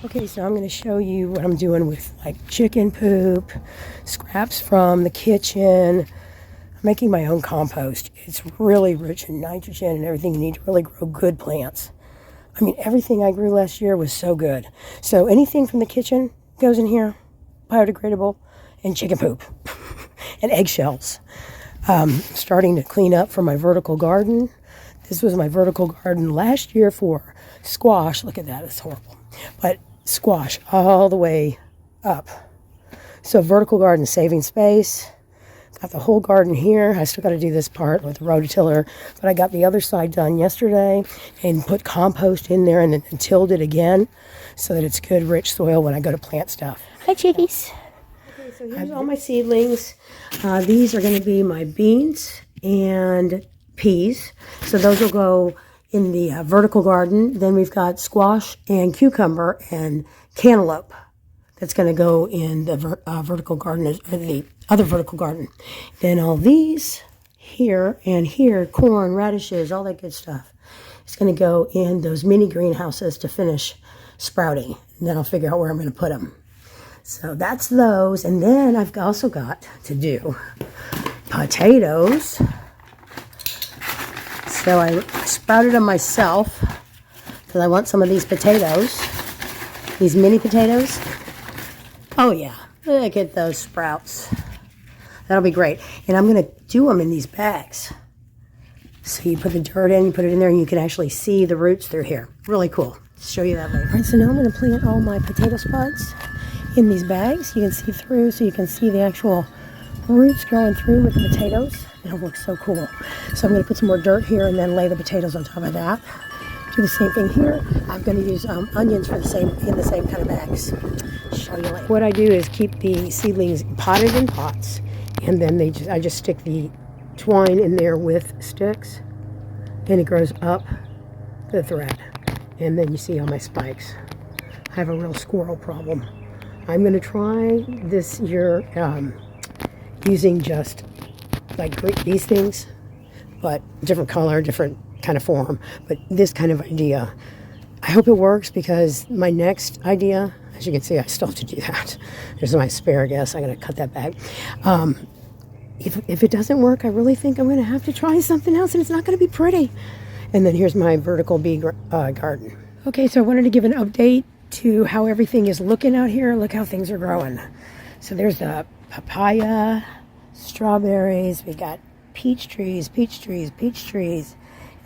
Okay, so I'm going to show you what I'm doing with like chicken poop, scraps from the kitchen. I'm making my own compost. It's really rich in nitrogen and everything you need to really grow good plants. I mean, everything I grew last year was so good. So anything from the kitchen goes in here, biodegradable, and chicken poop and eggshells. Starting to clean up for my vertical garden. This was my vertical garden last year for squash. Look at that, it's horrible. But squash all the way up. So vertical garden, saving space. Got the whole garden here. I still got to do this part with the rototiller, but I got the other side done yesterday and put compost in there and then tilled it again so that it's good, rich soil when I go to plant stuff. Hi, chickies. Okay, so here's all my seedlings. These are going to be my beans and peas. So those will go in the vertical garden. Then we've got squash and cucumber and cantaloupe. That's going to go in the vertical garden, or the other vertical garden. Then all these here and here, corn, radishes, all that good stuff. It's going to go in those mini greenhouses to finish sprouting. And then I'll figure out where I'm going to put them. So that's those. And then I've also got to do potatoes. So I sprouted them myself because I want some of these potatoes, these mini potatoes. Oh yeah, look at those sprouts. That'll be great. And I'm going to do them in these bags. So you put the dirt in, you put it in there, and you can actually see the roots through here. Really cool. I'll show you that later. All right, so now I'm going to plant all my potato spuds in these bags. You can see through, so you can see the actual roots growing through with the potatoes. It'll look so cool. So I'm going to put some more dirt here and then lay the potatoes on top of that. Do the same thing here. I'm going to use onions for in the same kind of bags. Show you later. What I do is keep the seedlings potted in pots, and then I just stick the twine in there with sticks, and it grows up the thread. And then you see all my spikes. I have a real squirrel problem. I'm going to try this year using just like these things, but different color, different kind of form, but this kind of idea. I hope it works because my next idea, as you can see, I still have to do that. There's my asparagus. I'm going to cut that back. If it doesn't work, I really think I'm going to have to try something else, and it's not going to be pretty. And then here's my vertical bee garden. Okay, so I wanted to give an update to how everything is looking out here. Look how things are growing. So there's the papaya, strawberries. We got peach trees,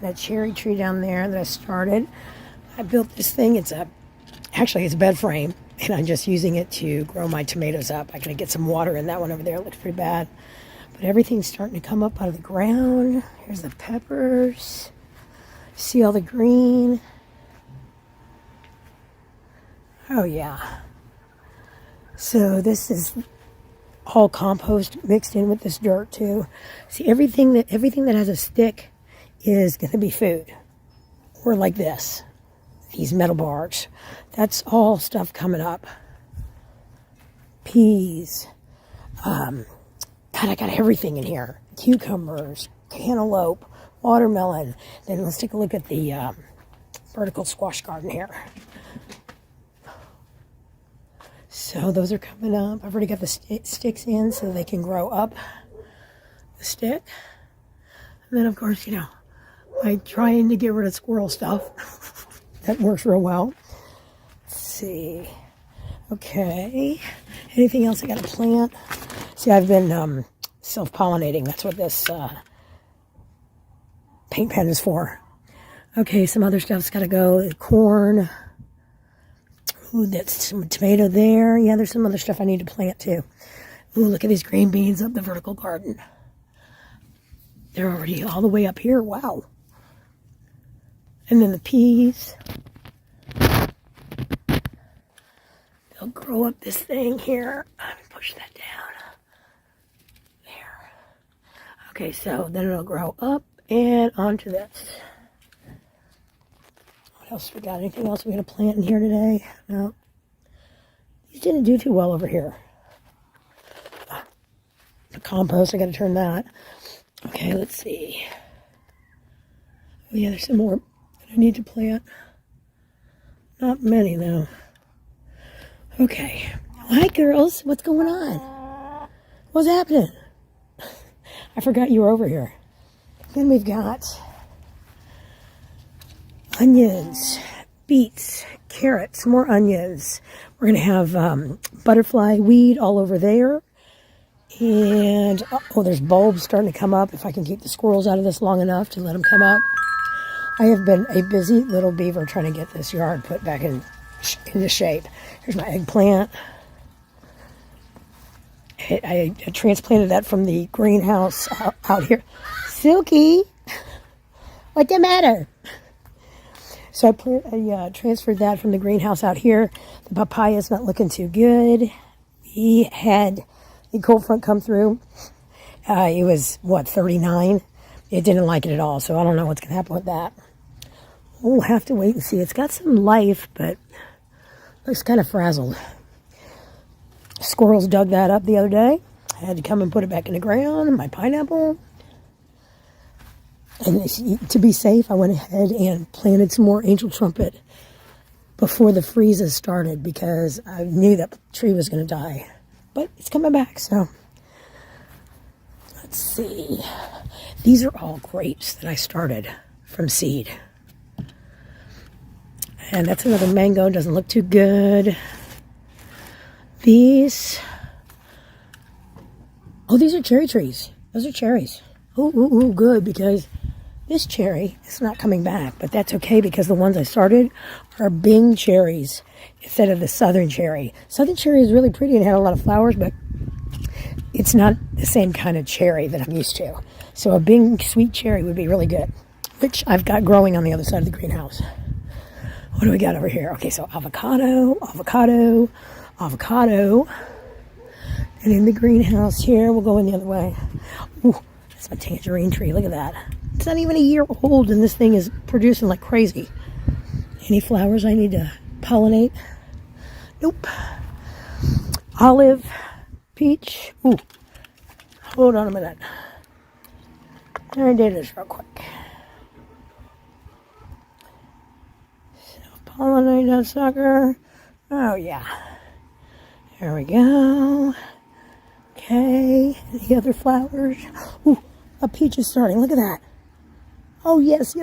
that cherry tree down there that I started. I built this thing. Actually it's a bed frame, and I'm just using it to grow my tomatoes up. I gotta get some water in that one over there. It looks pretty bad, but everything's starting to come up out of the ground. Here's the peppers. See all the green? Oh yeah. So this is all compost mixed in with this dirt too. See, everything that has a stick is going to be food. Or like this, these metal bars. That's all stuff coming up. Peas. God, I got everything in here. Cucumbers, cantaloupe, watermelon. Then let's take a look at the vertical squash garden here. So those are coming up. I've already got the sticks in so they can grow up the stick. And then, of course, like trying to get rid of squirrel stuff. That works real well. Let's see. Okay. Anything else I got to plant? See, I've been self-pollinating. That's what this paint pen is for. Okay, some other stuff's got to go. Corn. Ooh, that's some tomato there. Yeah, there's some other stuff I need to plant too. Ooh, look at these green beans up the vertical garden. They're already all the way up here. Wow. And then the peas. They'll grow up this thing here. Let me push that down. There. Okay, so then it'll grow up and onto this. What else we got? Anything else we're going to plant in here today? No. These didn't do too well over here. The compost, I got to turn that. Okay, let's see. Oh yeah, there's some more that I need to plant. Not many though. Okay. Hi, girls. What's going on? What's happening? I forgot you were over here. Then we've got onions, beets, carrots, more onions. We're going to have butterfly weed all over there. And, oh, there's bulbs starting to come up. If I can keep the squirrels out of this long enough to let them come up. I have been a busy little beaver trying to get this yard put back into shape. Here's my eggplant. I transplanted that from the greenhouse out here. Silky, what's the matter? So I transferred that from the greenhouse out here. The papaya's not looking too good. We had a cold front come through. It was, 39? It didn't like it at all, so I don't know what's going to happen with that. We'll have to wait and see. It's got some life, but looks kind of frazzled. Squirrels dug that up the other day. I had to come and put it back in the ground. My pineapple. And to be safe, I went ahead and planted some more angel trumpet before the freezes started because I knew that tree was going to die. But it's coming back, so let's see. These are all grapes that I started from seed. And that's another mango. Doesn't look too good. These are cherry trees. Those are cherries. Oh, good, because this cherry is not coming back, but that's okay because the ones I started are Bing cherries instead of the southern cherry. Southern cherry is really pretty and had a lot of flowers, but it's not the same kind of cherry that I'm used to. So a Bing sweet cherry would be really good, which I've got growing on the other side of the greenhouse. What do we got over here? Okay, so avocado. And in the greenhouse here, we'll go in the other way. Ooh, that's my tangerine tree. Look at that. It's not even a year old, and this thing is producing like crazy. Any flowers I need to pollinate? Nope. Olive, peach. Ooh, hold on a minute. I did this real quick. Pollinate that sucker. Oh, yeah. There we go. Okay. The other flowers. Ooh, a peach is starting. Look at that. Oh, yes. Ooh,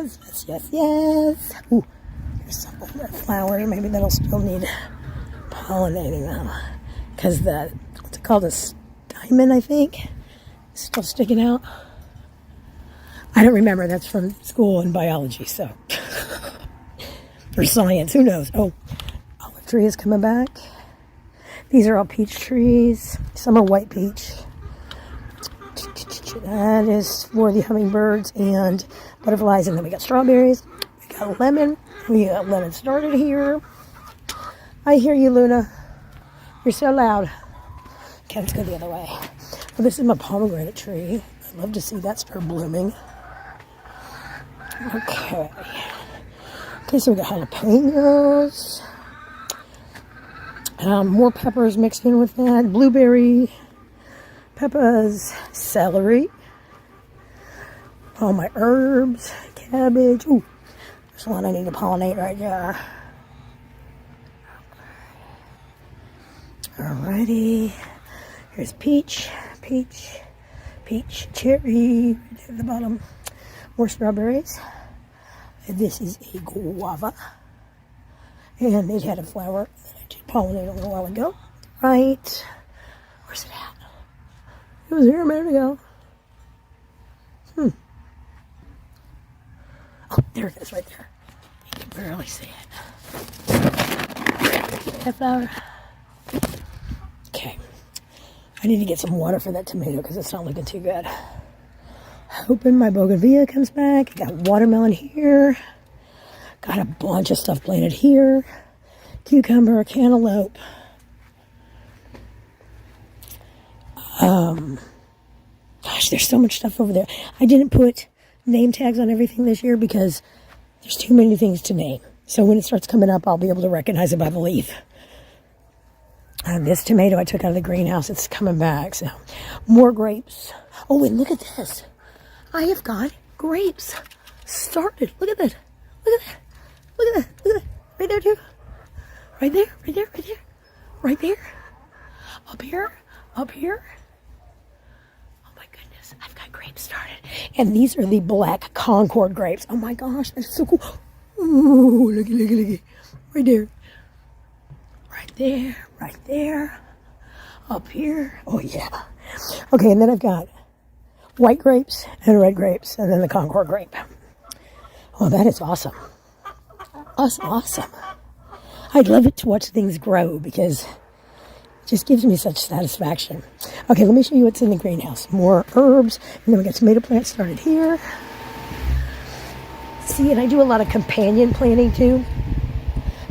there's some other flower. Maybe that'll still need pollinating now. Because what's it called? A diamond, I think. It's still sticking out. I don't remember. That's from school in biology, so. Or science. Who knows? Oh, olive tree is coming back. These are all peach trees. Some are white peach. That is for the hummingbirds and butterflies. And then we got strawberries. We got lemon. We got lemon started here. I hear you, Luna. You're so loud. Okay, let's go the other way. Well, this is my pomegranate tree. I'd love to see that start blooming. Okay. Okay, so we got jalapenos. More peppers mixed in with that. Blueberry, peppers, celery. All my herbs, cabbage. Ooh, there's one I need to pollinate right there. Alrighty. Here's peach, cherry right at the bottom. More strawberries. This is a guava. And it had a flower that I did pollinate a little while ago. Right. Where's it at? It was here a minute ago. Oh, there it is right there. You can barely see it. That flower. Okay. I need to get some water for that tomato because it's not looking too good. Hoping my bougainvillea comes back. Got watermelon here. Got a bunch of stuff planted here. Cucumber, cantaloupe. Gosh, there's so much stuff over there. I didn't put name tags on everything this year because there's too many things to name. So when it starts coming up, I'll be able to recognize it by the leaf. This tomato I took out of the greenhouse, it's coming back. So more grapes. Oh, and look at this. I have got grapes started. Look at that. Look at that. Look at that. Look at that. Right there, too. Right there. right there, up here, up here. Oh my goodness, I've got grapes started. And these are the black Concord grapes. Oh my gosh, that's so cool. Ooh, looky, looky, looky. Right there. Right there, right there. Up here. Oh yeah. Okay, and then I've got white grapes and red grapes, and then the Concord grape. Oh, that is awesome. Awesome. I'd love it to watch things grow because it just gives me such satisfaction. Okay, let me show you what's in the greenhouse. More herbs, and then we got tomato plants started here. See, and I do a lot of companion planting too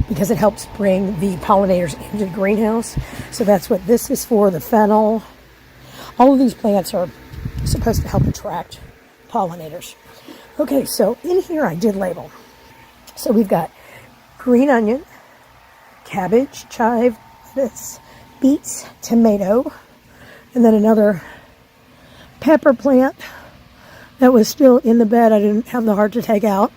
because it helps bring the pollinators into the greenhouse. So that's what this is for, the fennel. All of these plants are supposed to help attract pollinators. Okay, so in here I did label. So we've got green onion, cabbage, chive, lettuce, beets, tomato, and then another pepper plant that was still in the bed. I didn't have the heart to take out.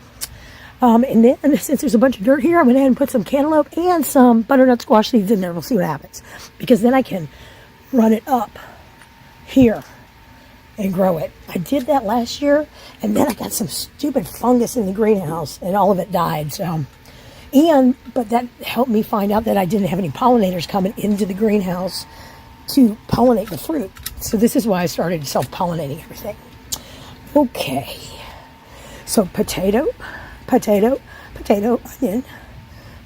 And then, since there's a bunch of dirt here, I went ahead and put some cantaloupe and some butternut squash seeds in there. We'll see what happens. Because then I can run it up here and grow it. I did that last year, and then I got some stupid fungus in the greenhouse, and all of it died. But that helped me find out that I didn't have any pollinators coming into the greenhouse to pollinate the fruit. So this is why I started self-pollinating everything. Okay, so potato, onion,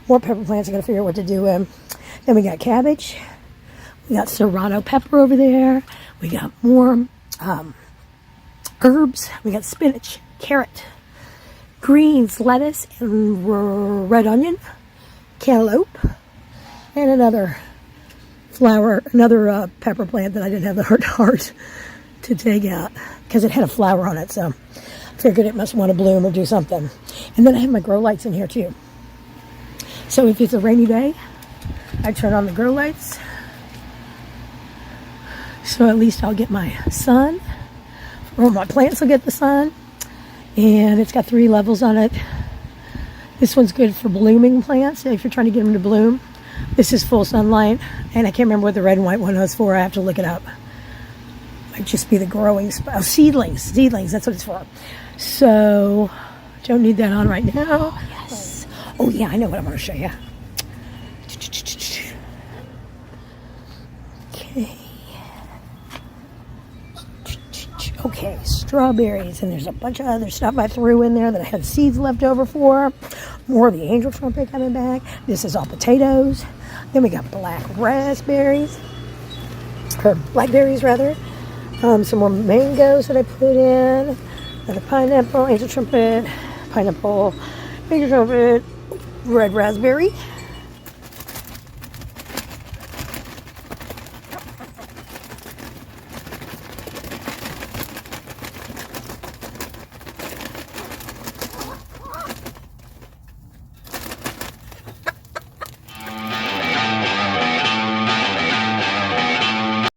more pepper plants. I gotta figure out what to do. Then we got cabbage, we got serrano pepper over there, we got more herbs, we got spinach, carrot, greens, lettuce, and red onion, cantaloupe, and another pepper plant that I didn't have the heart to take out because it had a flower on it, so I figured it must want to bloom or do something. And then I have my grow lights in here too. So if it's a rainy day, I turn on the grow lights. So at least I'll get my sun, or my plants will get the sun. And it's got 3 levels on it. This one's good for blooming plants, if you're trying to get them to bloom. This is full sunlight, and I can't remember what the red and white one was for. I have to look it up. Might just be the growing seedlings, that's what it's for. So, don't need that on right now. Yes. Oh yeah, I know what I'm going to show you. Okay, strawberries, and there's a bunch of other stuff I threw in there that I had seeds left over for. More of the angel trumpet coming back. This is all potatoes. Then we got blackberries rather. Some more mangoes that I put in. Another pineapple, angel trumpet, pineapple, angel trumpet, red raspberry.